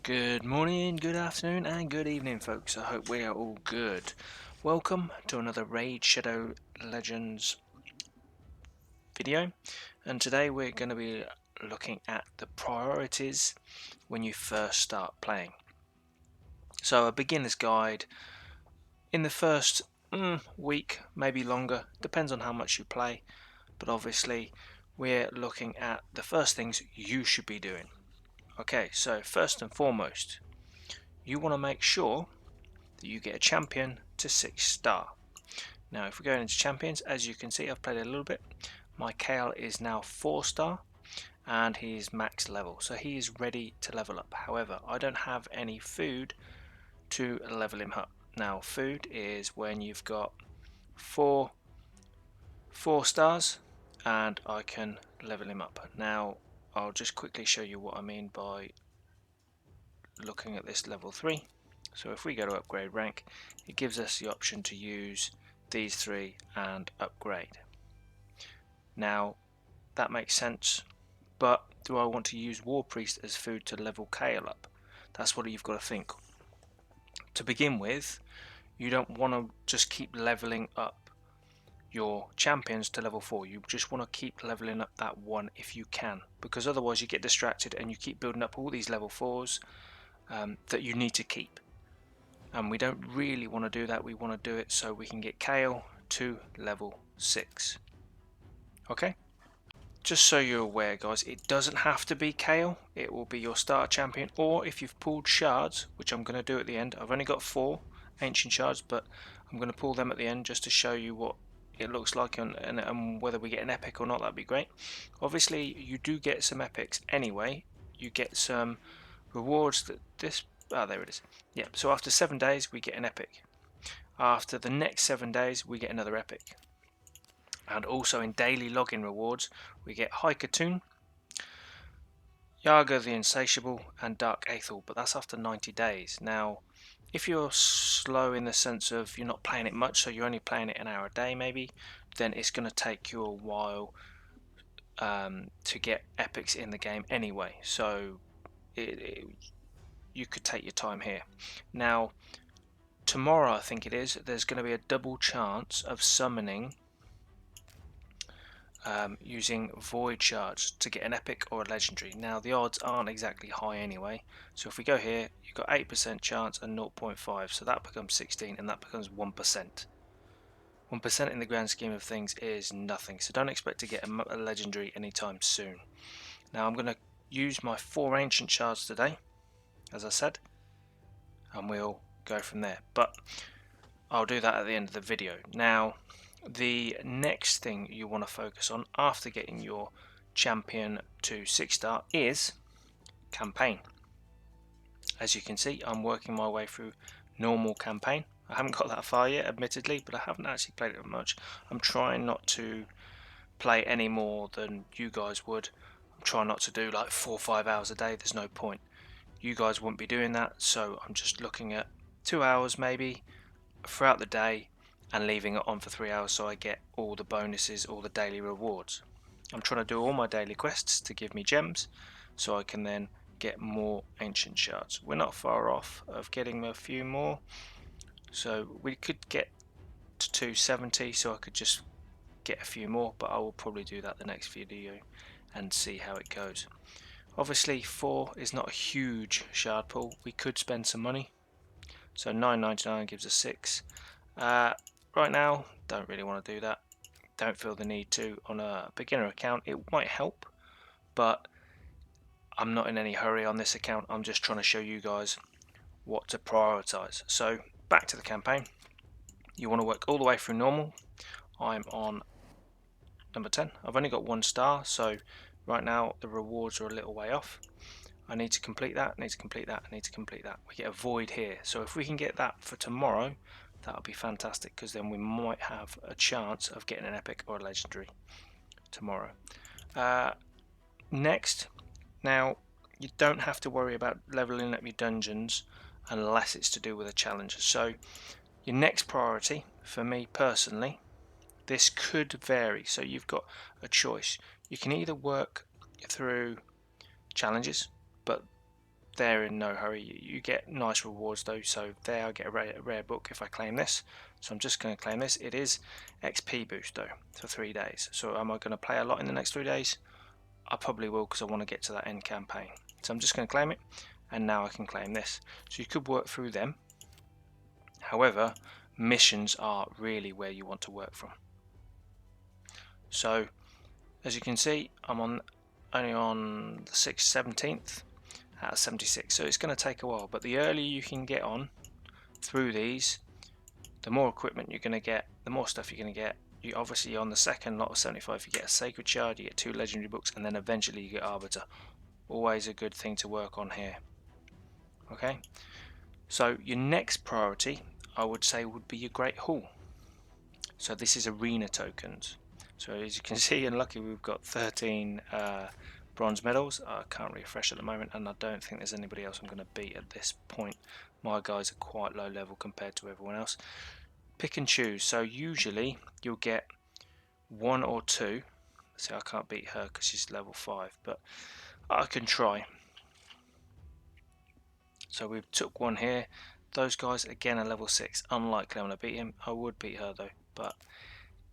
Good morning, good afternoon, and good evening, folks. I hope we are all good. Welcome to another Raid Shadow Legends video, and today we're going to be looking at the priorities when you first start playing. So, a beginner's guide in the first week, maybe longer, depends on how much you play, but obviously, we're looking at the first things you should be doing. Okay, so first and foremost, you want to make sure that you get a champion to 6-star. Now if we go into champions, as you can see I've played a little bit. My Kale is now 4-star and he's max level, so he is ready to level up. However, I don't have any food to level him up. Now food is when you've got four stars and I can level him up. Now I'll just quickly show you what I mean by looking at this level 3. So if we go to upgrade rank, it gives us the option to use these three and upgrade. Now that makes sense, but do I want to use War Priest as food to level Kale up? That's what you've got to think. To begin with, you don't want to just keep leveling up your champions to level 4. You just want to keep leveling up that one if you can, because otherwise you get distracted and you keep building up all these level 4s that you need to keep. And we don't really want to do that. We want to do it so we can get Kale to level 6. Okay, just so you're aware guys, it doesn't have to be Kale. It will be your starter champion, or if you've pulled shards, which I'm going to do at the end. I've only got 4 ancient shards, but I'm going to pull them at the end just to show you what it looks like and whether we get an epic or not. That'd be great. Obviously you do get some epics anyway. You get some rewards that this there it is. Yeah, so after 7 days we get an epic. After the next 7 days we get another epic. And also in daily login rewards we get High Katoon, Yaga the Insatiable and Dark Aethel, but that's after 90 days. Now if you're slow in the sense of you're not playing it much, so you're only playing it an hour a day maybe, then it's going to take you a while to get epics in the game anyway, so you could take your time here. Now tomorrow I think it is, there's going to be a double chance of summoning using void shards to get an epic or a legendary. Now the odds aren't exactly high anyway, so if we go here you've got 8% chance and 0.5, so that becomes 16 and that becomes 1%. 1% in the grand scheme of things is nothing, so don't expect to get a legendary anytime soon. Now I'm going to use my 4 ancient shards today, as I said, and we'll go from there, but I'll do that at the end of the video. Now the next thing you want to focus on after getting your champion to 6-star is campaign. As you can see, I'm working my way through normal campaign. I haven't got that far yet, admittedly, but I haven't actually played it much. I'm trying not to play any more than you guys would. I'm trying not to do like 4 or 5 hours a day. There's no point. You guys wouldn't be doing that, so I'm just looking at 2 hours maybe throughout the day and leaving it on for 3 hours so I get all the bonuses, all the daily rewards. I'm trying to do all my daily quests to give me gems so I can then get more ancient shards. We're not far off of getting a few more, so we could get to 270, so I could just get a few more, but I will probably do that the next video and see how it goes. Obviously 4 is not a huge shard pool. We could spend some money, so 9.99 gives us 6. Right now don't really want to do that, don't feel the need to. On a beginner account it might help, but I'm not in any hurry on this account. I'm just trying to show you guys what to prioritize. So back to the campaign, you want to work all the way through normal. I'm on number 10. I've only got 1 star, so right now the rewards are a little way off. I need to complete that, need to complete that, need to complete that. We get a void here, so if we can get that for tomorrow, that would be fantastic, because then we might have a chance of getting an epic or a legendary tomorrow. Next, now you don't have to worry about leveling up your dungeons unless it's to do with a challenge. So your next priority, for me personally, this could vary, so you've got a choice. You can either work through challenges, but they're in no hurry. You get nice rewards though, so there I get a rare book if I claim this. So I'm just going to claim this. It is XP boost though for 3 days. So am I going to play a lot in the next 3 days? I probably will, because I want to get to that end campaign. So I'm just going to claim it, and now I can claim this. So you could work through them. However, missions are really where you want to work from. So as you can see, I'm only on the 6th, 17th out of 76, so it's going to take a while, but the earlier you can get on through these, the more equipment you're going to get, the more stuff you're going to get. You obviously, on the second lot of 75, you get a sacred shard, you get 2 legendary books, and then eventually you get arbiter. Always a good thing to work on here. Okay, so your next priority, I would say, would be your Great Hall. So this is arena tokens. So as you can see, and lucky we've got 13 bronze medals. I can't refresh at the moment, and I don't think there's anybody else I'm going to beat at this point. My guys are quite low level compared to everyone else. Pick and choose. So usually you'll get 1 or 2. See, I can't beat her because she's level 5, but I can try. So we took 1 here. Those guys again are level 6. Unlikely I'm going to beat him. I would beat her though, but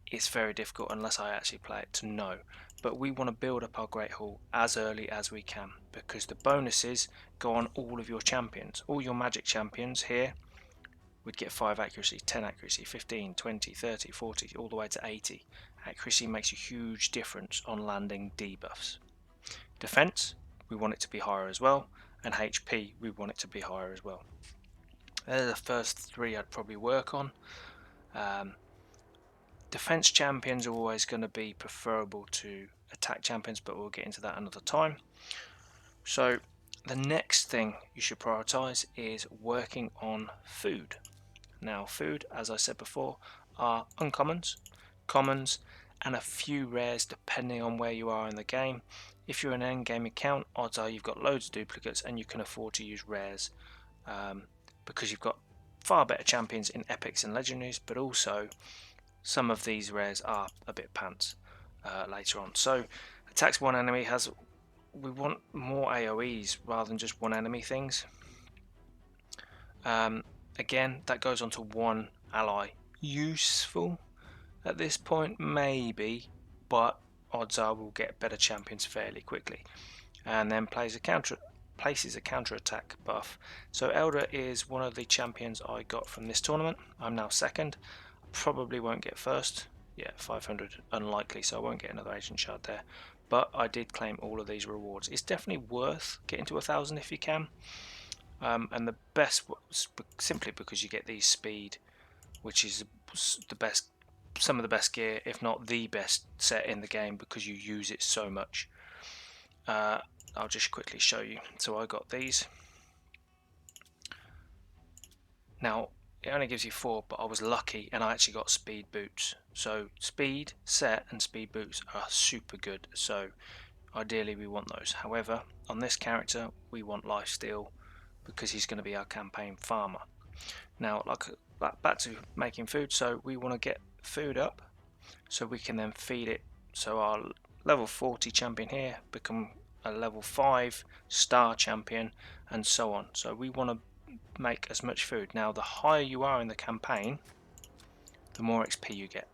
it's very difficult unless I actually play it to know. But we want to build up our Great Hall as early as we can, because the bonuses go on all of your champions. All your magic champions here would get 5 accuracy, 10 accuracy, 15, 20, 30, 40, all the way to 80. Accuracy makes a huge difference on landing debuffs. Defense, we want it to be higher as well, and HP, we want it to be higher as well. They're the first 3 I'd probably work on. Defense champions are always going to be preferable to attack champions, but we'll get into that another time. So the next thing you should prioritize is working on food. Now food, as I said before, are uncommons, commons, and a few rares depending on where you are in the game. If you're an end game account, odds are you've got loads of duplicates and you can afford to use rares, because you've got far better champions in epics and legendaries, but also some of these rares are a bit pants later on. So attacks 1 enemy we want more AoEs rather than just 1 enemy things. Again, that goes on to 1 ally. Useful at this point, maybe, but odds are we'll get better champions fairly quickly. And then places a counter attack buff. So Elder is one of the champions I got from this tournament. I'm now second. Probably won't get first. Yeah, 500 unlikely, so I won't get another agent shard there. But I did claim all of these rewards. It's definitely worth getting to 1,000 if you can. And the best, simply because you get these speed, which is the best, some of the best gear, if not the best set in the game, because you use it so much. I'll just quickly show you. So I got these. Now it only gives you 4, but I was lucky and I actually got speed boots. So speed set and speed boots are super good, so ideally we want those. However, on this character we want lifesteal because he's going to be our campaign farmer. Now back to making food, so we want to get food up so we can then feed it. So our level 40 champion here become a level 5 star champion and so on. So we want to make as much food. Now the higher you are in the campaign, the more XP you get.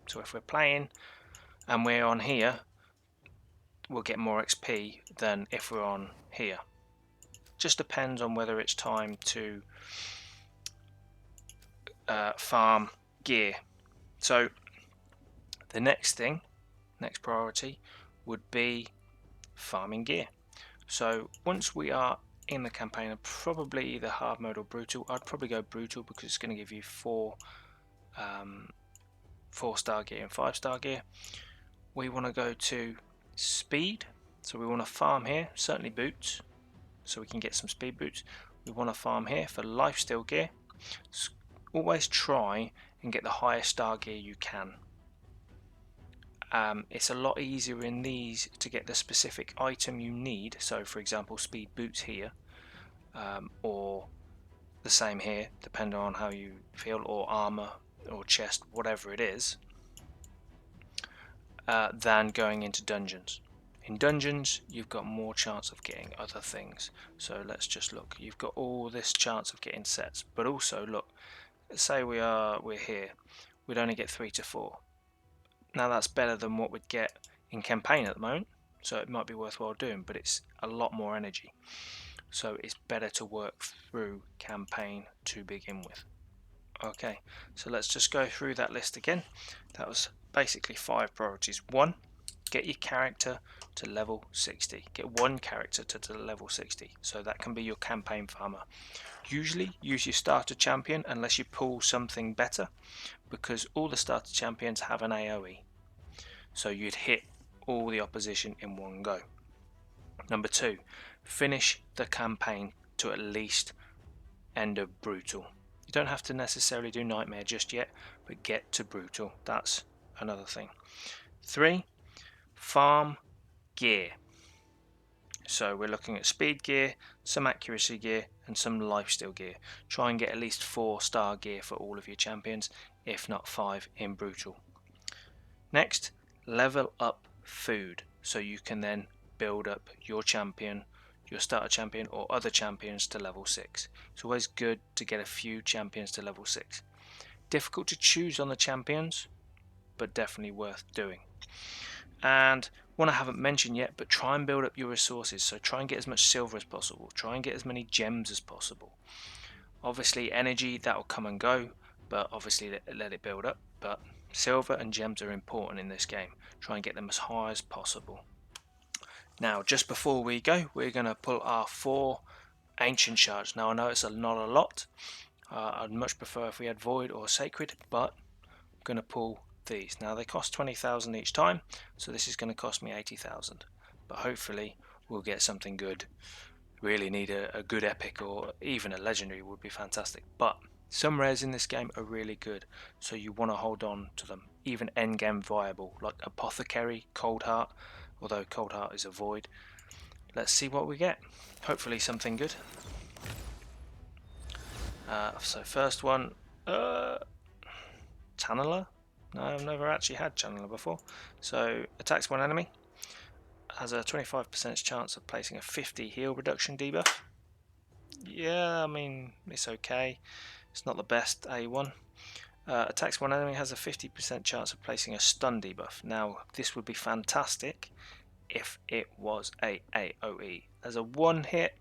So if we're playing and we're on here, we'll get more XP than if we're on here. Just depends on whether it's time to farm gear. So the next priority would be farming gear. So once we are in the campaign, probably either hard mode or brutal. I'd probably go brutal because it's going to give you 4-star gear and 5-star gear. We want to go to speed, so we want to farm here, certainly boots, so we can get some speed boots. We want to farm here for lifesteal gear. Always try and get the highest star gear you can. It's a lot easier in these to get the specific item you need, so for example speed boots here, or the same here depending on how you feel, or armor or chest, whatever it is, than going into dungeons. In dungeons, you've got more chance of getting other things. So let's just look. You've got all this chance of getting sets, but also look. Say we're here, we'd only get 3 to 4. Now that's better than what we'd get in campaign at the moment, so it might be worthwhile doing, but it's a lot more energy. So it's better to work through campaign to begin with. Okay, so let's just go through that list again. That was basically 5 priorities. 1, get your character to level 60. Get 1 character to level 60. So that can be your campaign farmer. Usually use your starter champion unless you pull something better, because all the starter champions have an AoE. So you'd hit all the opposition in one go. Number 2, finish the campaign to at least end of brutal. You don't have to necessarily do nightmare just yet, but get to brutal. That's another thing. 3, farm gear. So we're looking at speed gear, some accuracy gear, and some lifesteal gear. Try and get at least 4-star gear for all of your champions, if not 5 in brutal. Next, level up food, so you can then build up your champion, your starter champion, or other champions to level 6. It's always good to get a few champions to level 6. Difficult to choose on the champions, but definitely worth doing. And one I haven't mentioned yet, but try and build up your resources. So try and get as much silver as possible. Try and get as many gems as possible. Obviously energy, that will come and go, but obviously let it build up. But silver and gems are important in this game. Try and get them as high as possible. Now just before we go, we're going to pull our 4 ancient shards. Now I know it's not a lot. I'd much prefer if we had void or sacred, but I'm going to pull these. Now they cost 20,000 each time, so this is going to cost me 80,000, but hopefully we'll get something good. Really need a good epic, or even a legendary would be fantastic, but some rares in this game are really good, so you want to hold on to them, even endgame viable, like Apothecary, Cold Heart, although Cold Heart is a void. Let's see what we get. Hopefully something good. So first one, Channeler. No, I've never actually had Channeler before. So attacks one enemy, has a 25% chance of placing a 50 heal reduction debuff. Yeah, I mean, it's okay. It's not the best A1. Attacks one enemy, has a 50% chance of placing a stun debuff. Now, this would be fantastic if it was a AoE. As a one hit,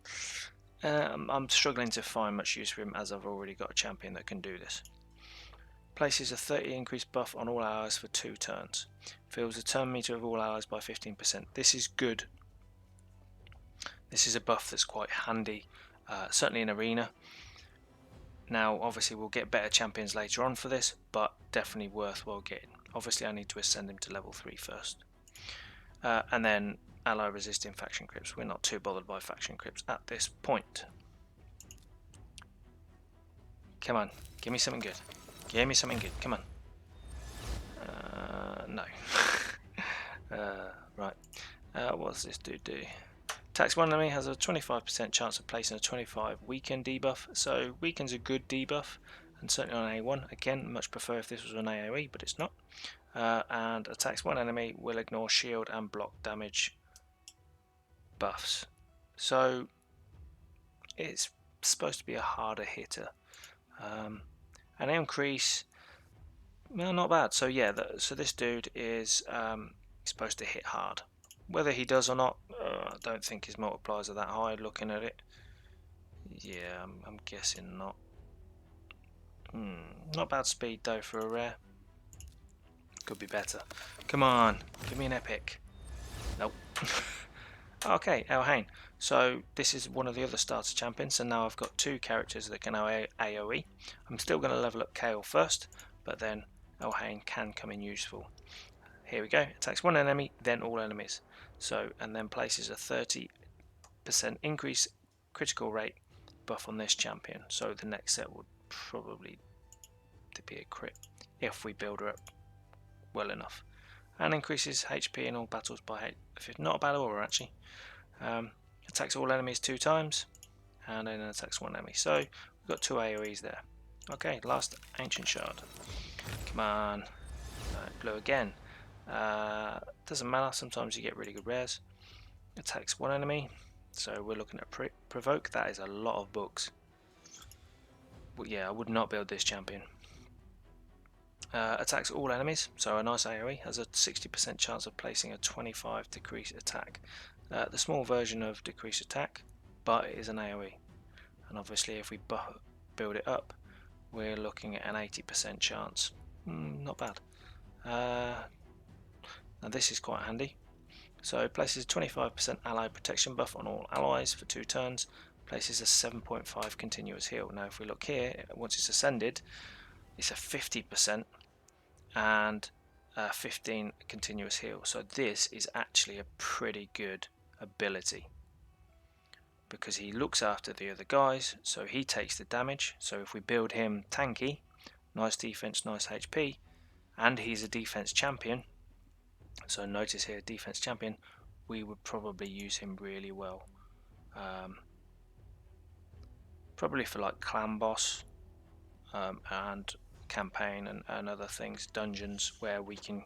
I'm struggling to find much use for him, as I've already got a champion that can do this. Places a 30 increased buff on all allies for 2 turns. Fills the turn meter of all allies by 15%. This is good. This is a buff that's quite handy, certainly in arena. Now obviously we'll get better champions later on for this, but definitely worthwhile getting. Obviously I need to ascend him to level 3 first. And then ally resisting faction crypts. We're not too bothered by faction crypts at this point. Come on, give me something good. Give me something good, come on. No. Right. What does this dude do? Attacks one enemy, has a 25% chance of placing a 25 weaken debuff. So weaken's a good debuff, and certainly on A1. Again, much prefer if this was an AoE, but it's not. And attacks one enemy, will ignore shield and block damage buffs. So it's supposed to be a harder hitter. An increase, well, not bad. So yeah, so this dude is supposed to hit hard. Whether he does or not, I don't think his multipliers are that high looking at it. Yeah, I'm guessing not. Not bad speed though for a rare. Could be better. Come on, give me an epic. Nope. Okay, Elhain. So this is one of the other starter champions, and now I've got 2 characters that can AoE. I'm still going to level up Kale first, but then Elhain can come in useful. Here we go. Attacks one enemy, then all enemies. So, and then places a 30% increase critical rate buff on this champion. So the next set would probably be a crit if we build her up well enough. And increases HP in all battles by 8. Not a bad order actually. Attacks all enemies 2 times, and then attacks one enemy. So we've got 2 AoEs there. Okay, last ancient shard. Come on. Blue again. Doesn't matter, sometimes you get really good rares. attacks one enemy. So we're looking at provoke. That is a lot of books. But yeah, I would not build this champion. Attacks all enemies, so a nice AoE, has a 60% chance of placing a 25 decrease attack. The small version of decrease attack, but it is an AoE. And obviously if we build it up, we're looking at an 80% chance. Not bad. Now this is quite handy. So it places a 25% ally protection buff on all allies for 2 turns, places a 7.5 continuous heal. Now if we look here, once it's ascended, it's a 50% and 15 continuous heal. So this is actually a pretty good ability because he looks after the other guys, so he takes the damage. So if we build him tanky, nice defense, nice HP, and he's a defense champion, so notice here defense champion, we would probably use him really well, probably for like clan boss and campaign and other things, dungeons, where we can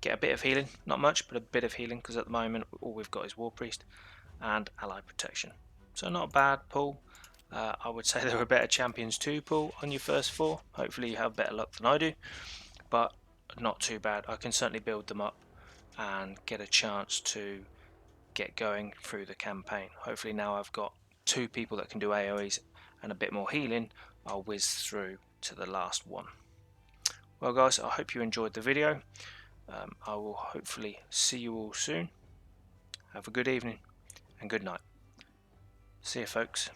get a bit of healing, not much, but a bit of healing, because at the moment all we've got is War Priest and ally protection. So not a bad pull. I would say there are better champions to pull on your first 4. Hopefully you have better luck than I do, but not too bad. I can certainly build them up and get a chance to get going through the campaign. Hopefully now I've got 2 people that can do AoEs and a bit more healing, I'll whiz through to the last one. Well guys, I hope you enjoyed the video. I will hopefully see you all soon. Have a good evening and good night. See you folks.